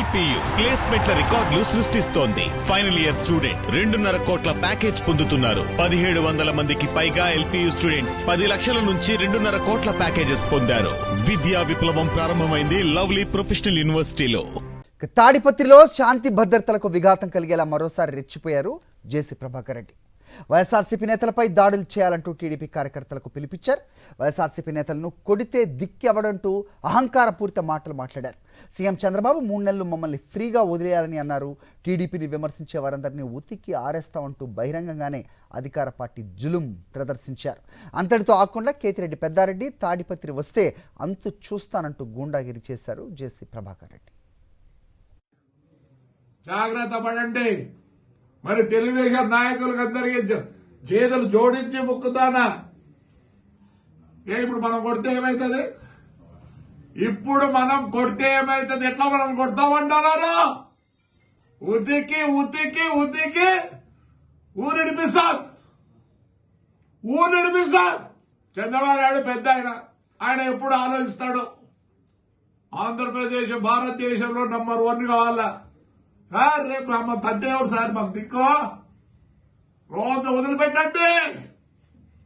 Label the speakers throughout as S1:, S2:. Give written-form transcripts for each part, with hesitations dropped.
S1: LPU ప్లేస్మెంట్ల రికార్డులు సృష్టిస్తోంది. Final year student 2.5 కోట్ల ప్యాకేజ్ పొందుతున్నారు. 1700 మందికి పైగా ఎల్పియు స్టూడెంట్స్ 10 లక్షల నుంచి 2.5 కోట్ల ప్యాకేజెస్ పొందారు. విద్యా విప్లవం ప్రారంభమైంది లవ్లీ ప్రొఫెషనల్ యూనివర్సిటీలో.
S2: తాడిపత్రిలో శాంతి భద్రతలకు విఘాతం కలిగేలా మరోసారి రెచ్చిపోయారు జేసీ ప్రభాకర్ రెడ్డి. వైఎస్ఆర్సీపీ నేతలపై దాడులు చేయాలంటూ టీడీపీ కార్యకర్తలకు పిలిపించారు. వైఎస్ఆర్సీపీ నేతలను కొడితే దిక్కెవడంటూ అహంకారపూరిత మాటలు మాట్లాడారు. సీఎం చంద్రబాబు 3 నెలలు మమ్మల్ని ఫ్రీగా వదిలేయాలని అన్నారు. టీడీపీని విమర్శించే వారందరినీ ఉతికి ఆరేస్తామంటూ బహిరంగంగానే అధికార పార్టీ జులుం ప్రదర్శించారు. అంతటితో ఆకుండా కేతిరెడ్డి పెద్దారెడ్డి తాడిపత్రి వస్తే అంతు చూస్తానంటూ గూండాగిరి చేశారు జేసీ ప్రభాకర్ రెడ్డి.
S3: జాగ్రత్త పడండి. మరి తెలుగుదేశం నాయకులకు అందరికీ చేతులు జోడించి ముక్కుతానా? ఇప్పుడు మనం కొడితే ఏమైతుంది? ఇప్పుడు మనం కొడితే ఏమైతుంది? ఎట్లా మనం కొడతామంటున్నారు? ఉతికి ఉతికి ఉతికి ఊరిడిపిస్తారు. చంద్రబాబు నాయుడు పెద్ద ఆయన ఎప్పుడు ఆలోచిస్తాడు ఆంధ్రప్రదేశ్ భారతదేశంలో నంబర్ 1 కావాలా సార్? రేపు మమ్మ తద్దేవుడు సార్ మాకు దిక్కో రోజు వదిలిపెట్టండి,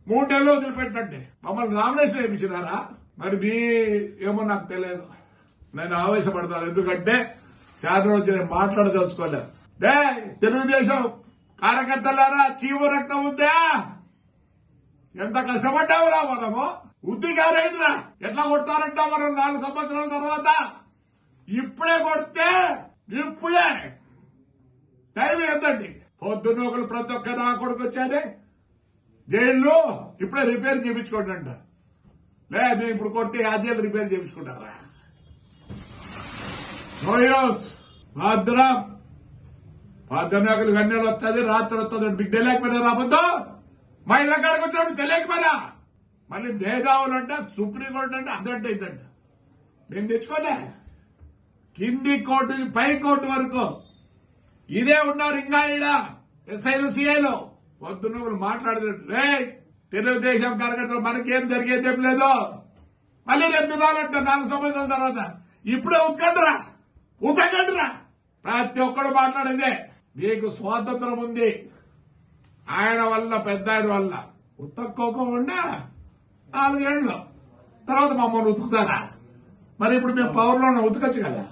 S3: 3 నెలలు వదిలిపెట్టండి. మమ్మల్ని నామినేషన్ వేయించినారా? మరి మీ ఏమో నాకు తెలియదు. నేను ఆవేశపడతాను, ఎందుకంటే చాలా రోజు నేను మాట్లాడదలుచుకోలేదు. తెలుగుదేశం కార్యకర్తలారా, చీమ రక్తం ఉందా? ఎంత కష్టపడ్డావురా మనము? ఉద్దిగారైనరా ఎట్లా కొడతారంట మనం 4 సంవత్సరాల తర్వాత? ఇప్పుడే కొడితే ఇప్పుడే టైం ఎంతండి? పొద్దున్న ఒకరు ప్రతి ఒక్క నా కొడుకు వచ్చాదే జైల్లో ఇప్పుడే రిపేర్ చేయించుకోండి అంట. మేము ఇప్పుడు కొడితే ఆ జైలు రిపేర్ చేయించుకుంటారా? నోయోస్ భద్రం పద్దెనకలు గన్నెలు వస్తుంది, రాత్రి వస్తుంది. మీకు తెలియకపోయినా రాబోద్దు. మా ఇళ్ళ కాడికి వచ్చినప్పుడు తెలియకపోయినా మళ్ళీ మేధావులంట, సుప్రీంకోర్టు అంటే అదంటే ఇదంట. మేము తెచ్చుకోలే. కింది కోర్టు పై కోర్టు వరకు ఇదే ఉన్నారు. ఇంకా ఈడ ఎస్ఐలు సిఐలు పొద్దున్న మాట్లాడుతున్నారు. తెలుగుదేశం కార్యకర్తలు మనకేం జరిగేదేం లేదు. మళ్ళీ రేపు దినాలంట 4 సంవత్సరాల తర్వాత. ఇప్పుడే ఉతకండిరా. ప్రతి ఒక్కరు మాట్లాడేదే. మీకు స్వాతంత్రం ఉంది. ఆయన వల్ల, పెద్ద ఆయన వల్ల ఉతక్కోకుండా 4 ఏళ్ళు తర్వాత మమ్మల్ని ఉతుకుతారా? మరి ఇప్పుడు మేము పవర్లో ఉతకచ్చు కదా.